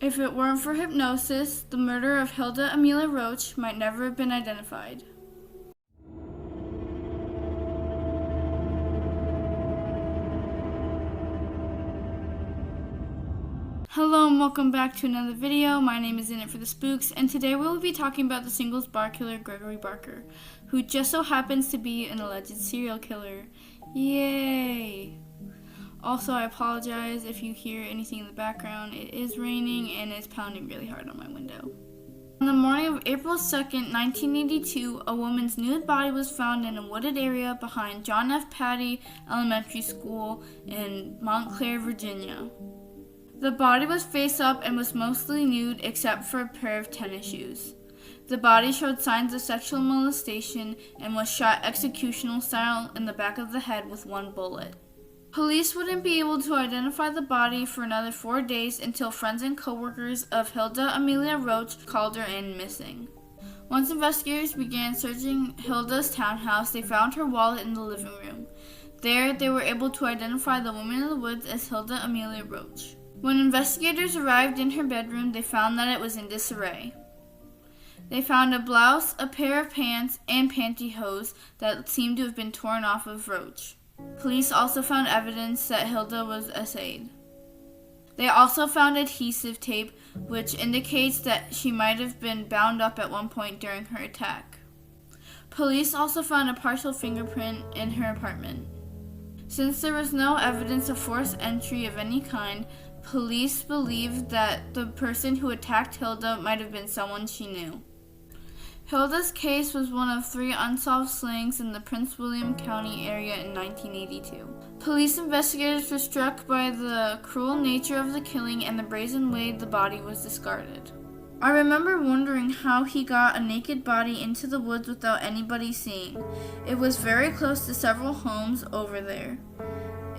If it weren't for hypnosis, the murder of Hilda Amelia Roach might never have been identified. Hello and welcome back to another video. My name is In It for the Spooks, and today we will be talking about the singles bar killer Gregory Barker, who just so happens to be an alleged serial killer. Yay! Also, I apologize if you hear anything in the background. It is raining and it's pounding really hard on my window. On the morning of April 2nd, 1982, a woman's nude body was found in a wooded area behind John F. Patty Elementary School in Montclair, Virginia. The body was face up and was mostly nude except for a pair of tennis shoes. The body showed signs of sexual molestation and was shot executional style in the back of the head with one bullet. Police wouldn't be able to identify the body for another 4 days until friends and co-workers of Hilda Amelia Roach called her in missing. Once investigators began searching Hilda's townhouse, they found her wallet in the living room. There, they were able to identify the woman in the woods as Hilda Amelia Roach. When investigators arrived in her bedroom, they found that it was in disarray. They found a blouse, a pair of pants, and pantyhose that seemed to have been torn off of Roach. Police also found evidence that Hilda was essayed. They also found adhesive tape, which indicates that she might have been bound up at one point during her attack. Police also found a partial fingerprint in her apartment. Since there was no evidence of forced entry of any kind, police believed that the person who attacked Hilda might have been someone she knew. Hilda's case was one of 3 unsolved slayings in the Prince William County area in 1982. Police investigators were struck by the cruel nature of the killing and the brazen way the body was discarded. I remember wondering how he got a naked body into the woods without anybody seeing. It was very close to several homes over there.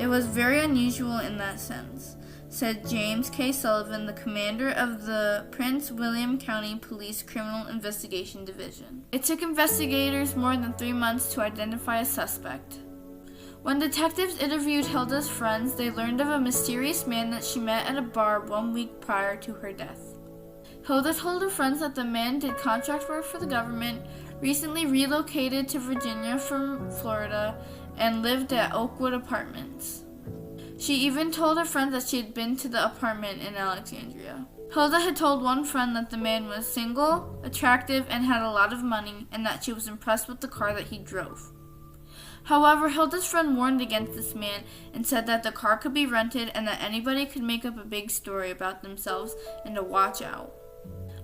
It was very unusual in that sense, said James K. Sullivan, the commander of the Prince William County Police Criminal Investigation Division. It took investigators more than 3 months to identify a suspect. When detectives interviewed Hilda's friends, they learned of a mysterious man that she met at a bar 1 week prior to her death. Hilda told her friends that the man did contract work for the government, recently relocated to Virginia from Florida, and lived at Oakwood Apartments. She even told her friends that she had been to the apartment in Alexandria. Hilda had told one friend that the man was single, attractive, and had a lot of money, and that she was impressed with the car that he drove. However, Hilda's friend warned against this man and said that the car could be rented and that anybody could make up a big story about themselves and to watch out.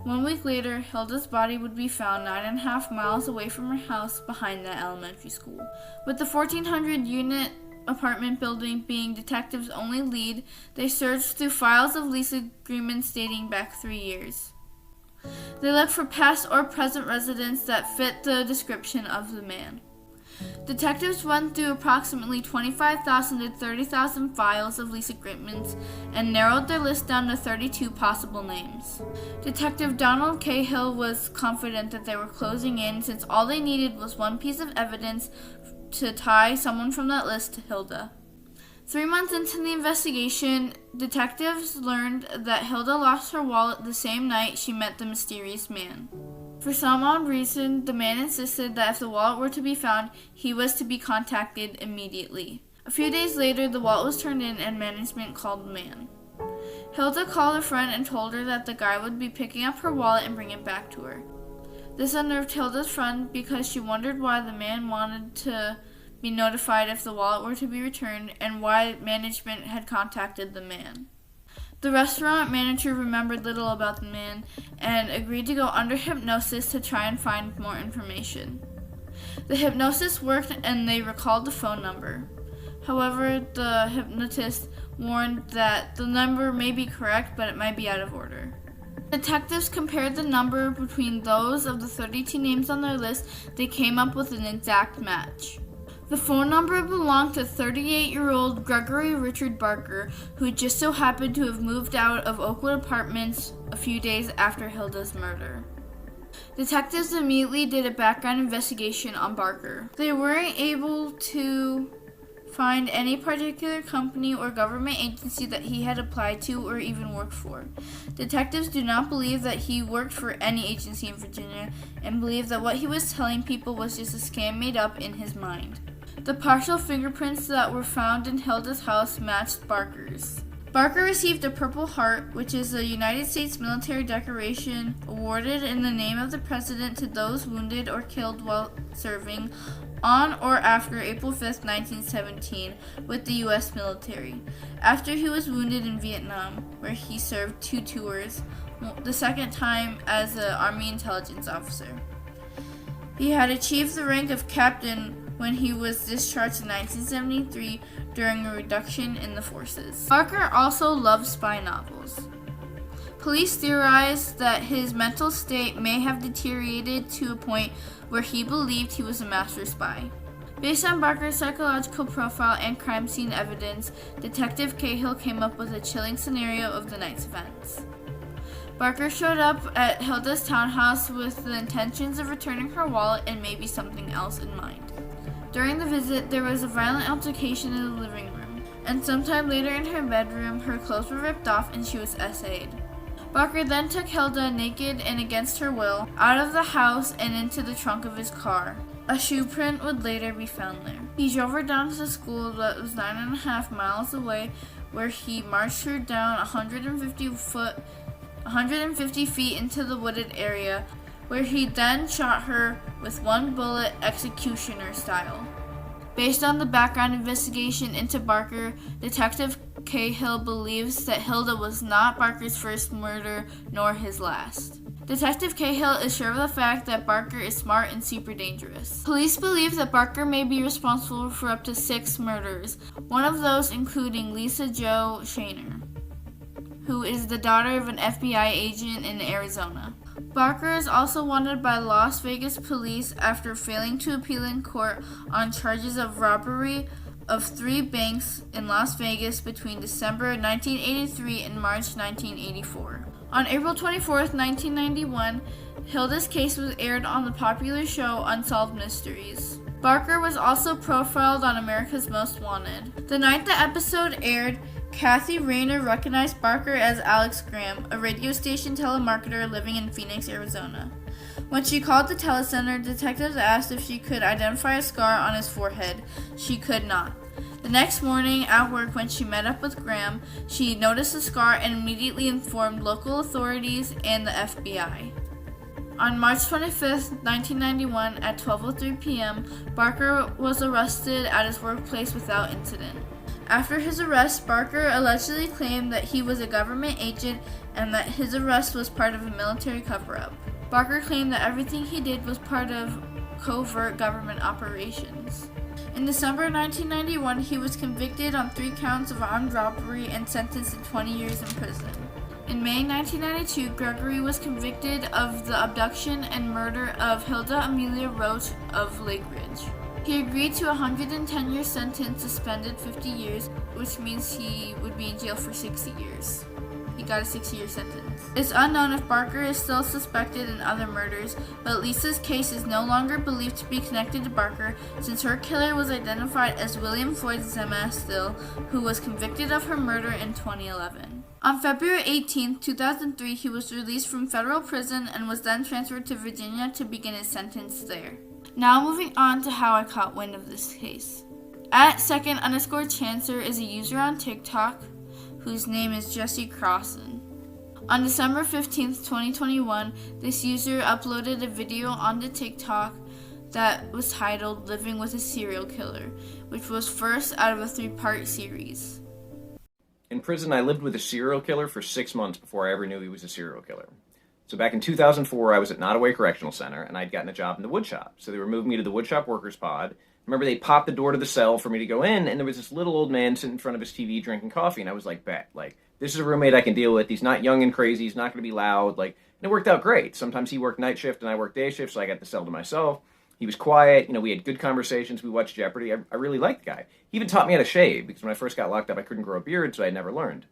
1 week later, Hilda's body would be found 9.5 miles away from her house behind that elementary school. With the 1,400-unit apartment building being detectives' only lead, they searched through files of lease agreements dating back 3 years. They looked for past or present residents that fit the description of the man. Detectives went through approximately 25,000 to 30,000 files of lease agreements and narrowed their list down to 32 possible names. Detective Donald Cahill was confident that they were closing in since all they needed was one piece of evidence to tie someone from that list to Hilda. 3 months into the investigation, detectives learned that Hilda lost her wallet the same night she met the mysterious man. For some odd reason, the man insisted that if the wallet were to be found, he was to be contacted immediately. A few days later, the wallet was turned in and management called the man. Hilda called a friend and told her that the guy would be picking up her wallet and bringing it back to her. This unnerved Hilda's friend because she wondered why the man wanted to be notified if the wallet were to be returned and why management had contacted the man. The restaurant manager remembered little about the man and agreed to go under hypnosis to try and find more information. The hypnosis worked and they recalled the phone number. However, the hypnotist warned that the number may be correct, but it might be out of order. Detectives compared the number between those of the 32 names on their list. They came up with an exact match. The phone number belonged to 38-year-old Gregory Richard Barker, who just so happened to have moved out of Oakwood Apartments a few days after Hilda's murder. Detectives immediately did a background investigation on Barker. They weren't able to find any particular company or government agency that he had applied to or even worked for. Detectives do not believe that he worked for any agency in Virginia and believe that what he was telling people was just a scam made up in his mind. The partial fingerprints that were found in Hilda's house matched Barker's. Barker received a Purple Heart, which is a United States military decoration awarded in the name of the President to those wounded or killed while serving on or after April 5, 1917, with the U.S. military, after he was wounded in Vietnam, where he served 2 tours, the second time as an Army intelligence officer. He had achieved the rank of captain when he was discharged in 1973 during a reduction in the forces. Barker also loved spy novels. Police theorized that his mental state may have deteriorated to a point where he believed he was a master spy. Based on Barker's psychological profile and crime scene evidence, Detective Cahill came up with a chilling scenario of the night's events. Barker showed up at Hilda's townhouse with the intentions of returning her wallet and maybe something else in mind. During the visit, there was a violent altercation in the living room, and sometime later in her bedroom, her clothes were ripped off and she was essayed. Barker then took Hilda, naked and against her will, out of the house and into the trunk of his car. A shoe print would later be found there. He drove her down to the school that was 9.5 miles away, where he marched her down 150 feet into the wooded area, where he then shot her with 1 bullet, executioner style. Based on the background investigation into Barker, Detective Cahill believes that Hilda was not Barker's first murder nor his last. Detective Cahill is sure of the fact that Barker is smart and super dangerous. Police believe that Barker may be responsible for up to 6 murders, one of those including Lisa Jo Shaner, who is the daughter of an FBI agent in Arizona. Barker is also wanted by Las Vegas police after failing to appeal in court on charges of robbery of 3 banks in Las Vegas between December 1983 and March 1984. On April 24, 1991, Hilda's case was aired on the popular show Unsolved Mysteries. Barker was also profiled on America's Most Wanted. The night the episode aired, Kathy Rayner recognized Barker as Alex Graham, a radio station telemarketer living in Phoenix, Arizona. When she called the telecenter, detectives asked if she could identify a scar on his forehead. She could not. The next morning at work, when she met up with Graham, she noticed the scar and immediately informed local authorities and the FBI. On March 25, 1991, at 12:03 p.m., Barker was arrested at his workplace without incident. After his arrest, Barker allegedly claimed that he was a government agent and that his arrest was part of a military cover-up. Barker claimed that everything he did was part of covert government operations. In December 1991, he was convicted on 3 counts of armed robbery and sentenced to 20 years in prison. In May 1992, Gregory was convicted of the abduction and murder of Hilda Amelia Roach of Lake Ridge. He agreed to a 110-year sentence, suspended 50 years, which means he would be in jail for 60 years. He got a 60-year sentence. It's unknown if Barker is still suspected in other murders, but Lisa's case is no longer believed to be connected to Barker, since her killer was identified as William Floyd Zemastill, who was convicted of her murder in 2011. On February 18, 2003, he was released from federal prison and was then transferred to Virginia to begin his sentence there. Now moving on to how I caught wind of this case. At second_chancer is a user on TikTok whose name is Jesse Crossan. On December 15, 2021, this user uploaded a video onto TikTok that was titled Living with a Serial Killer, which was first out of a 3-part series. In prison, I lived with a serial killer for 6 months before I ever knew he was a serial killer. So back in 2004, I was at Nottoway Correctional Center, and I'd gotten a job in the woodshop. So they were moving me to the woodshop workers pod. Remember, they popped the door to the cell for me to go in, and there was this little old man sitting in front of his TV drinking coffee, and I was like, bet, this is a roommate I can deal with. He's not young and crazy. He's not going to be loud. And it worked out great. Sometimes he worked night shift, and I worked day shift, so I got the cell to myself. He was quiet. We had good conversations. We watched Jeopardy. I really liked the guy. He even taught me how to shave, because when I first got locked up, I couldn't grow a beard, so I never learned.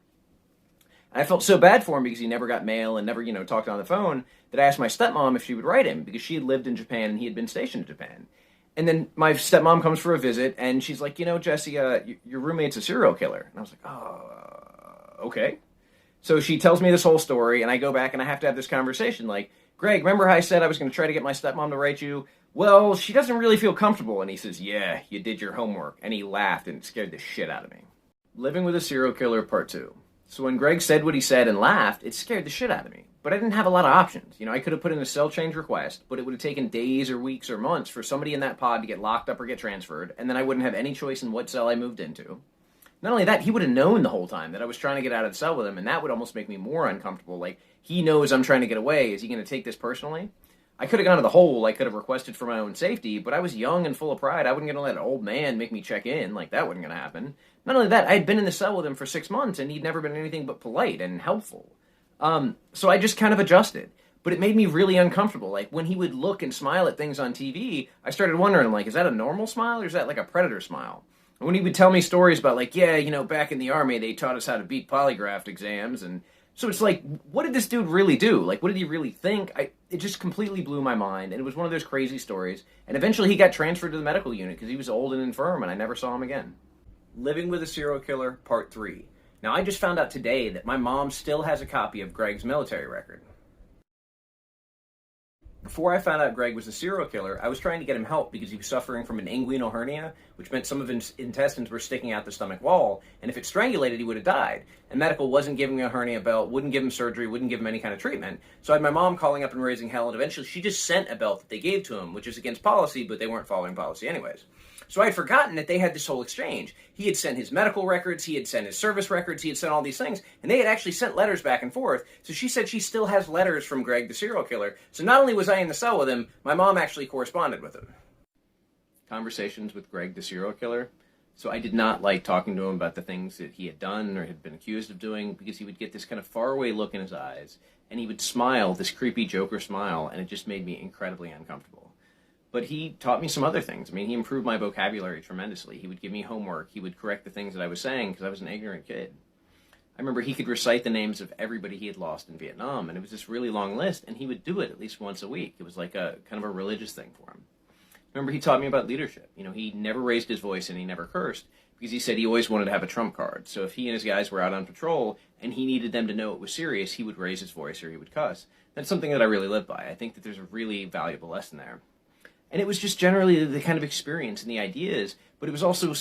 And I felt so bad for him because he never got mail and never, talked on the phone, that I asked my stepmom if she would write him, because she had lived in Japan and he had been stationed in Japan. And then my stepmom comes for a visit, and she's like, Jesse, your roommate's a serial killer. And I was like, oh, okay. So she tells me this whole story, and I go back and I have to have this conversation. Like, Greg, remember how I said I was going to try to get my stepmom to write you? Well, she doesn't really feel comfortable. And he says, yeah, you did your homework. And he laughed, and it scared the shit out of me. Living with a Serial Killer Part 2. So when Greg said what he said and laughed, it scared the shit out of me. But I didn't have a lot of options. I could have put in a cell change request, but it would have taken days or weeks or months for somebody in that pod to get locked up or get transferred, and then I wouldn't have any choice in what cell I moved into. Not only that, he would have known the whole time that I was trying to get out of the cell with him, and that would almost make me more uncomfortable. Like, he knows I'm trying to get away. Is he going to take this personally? I could have gone to the hole. I could have requested for my own safety, but I was young and full of pride. I wasn't going to let an old man make me check in. Like, that wasn't going to happen. Not only that, I had been in the cell with him for 6 months, and he'd never been anything but polite and helpful. So I just kind of adjusted. But it made me really uncomfortable. Like, when he would look and smile at things on TV, I started wondering, like, is that a normal smile or is that like a predator smile? And when he would tell me stories about, like, yeah, back in the Army, they taught us how to beat polygraph exams. And so it's like, what did this dude really do? Like, what did he really think? It just completely blew my mind. And it was one of those crazy stories. And eventually he got transferred to the medical unit because he was old and infirm, and I never saw him again. Living with a Serial Killer, Part 3. Now, I just found out today that my mom still has a copy of Greg's military record. Before I found out Greg was a serial killer, I was trying to get him help because he was suffering from an inguinal hernia, which meant some of his intestines were sticking out the stomach wall, and if it strangulated, he would have died. And medical wasn't giving him a hernia belt, wouldn't give him surgery, wouldn't give him any kind of treatment. So I had my mom calling up and raising hell, and eventually she just sent a belt that they gave to him, which is against policy, but they weren't following policy anyways. So I had forgotten that they had this whole exchange. He had sent his medical records, he had sent his service records, he had sent all these things, and they had actually sent letters back and forth. So she said she still has letters from Greg the serial killer. So not only was I in the cell with him, my mom actually corresponded with him. Conversations with Greg the serial killer. So I did not like talking to him about the things that he had done or had been accused of doing, because he would get this kind of faraway look in his eyes, and he would smile, this creepy Joker smile, and it just made me incredibly uncomfortable. But he taught me some other things. I mean, he improved my vocabulary tremendously. He would give me homework. He would correct the things that I was saying because I was an ignorant kid. I remember he could recite the names of everybody he had lost in Vietnam, and it was this really long list, and he would do it at least once a week. It was like a kind of a religious thing for him. Remember, he taught me about leadership. He never raised his voice and he never cursed because he said he always wanted to have a trump card. So if he and his guys were out on patrol and he needed them to know it was serious, he would raise his voice or he would cuss. That's something that I really live by. I think that there's a really valuable lesson there. And it was just generally the kind of experience and the ideas, but it was also,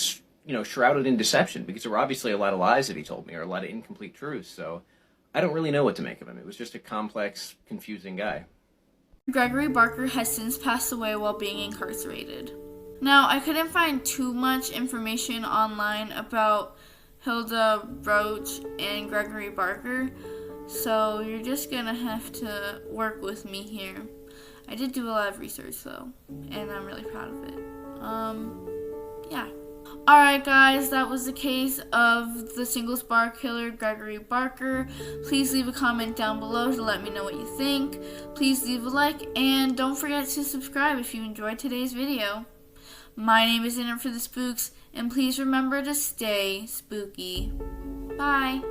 shrouded in deception because there were obviously a lot of lies that he told me or a lot of incomplete truths. So I don't really know what to make of him. It was just a complex, confusing guy. Gregory Barker has since passed away while being incarcerated. Now, I couldn't find too much information online about Hilda Roach and Gregory Barker, so you're just gonna have to work with me here. I did do a lot of research though, and I'm really proud of it. Yeah. Alright guys, that was the case of the singles bar killer Gregory Barker. Please leave a comment down below to let me know what you think. Please leave a like, and don't forget to subscribe if you enjoyed today's video. My name is In It For The Spooks, and please remember to stay spooky. Bye.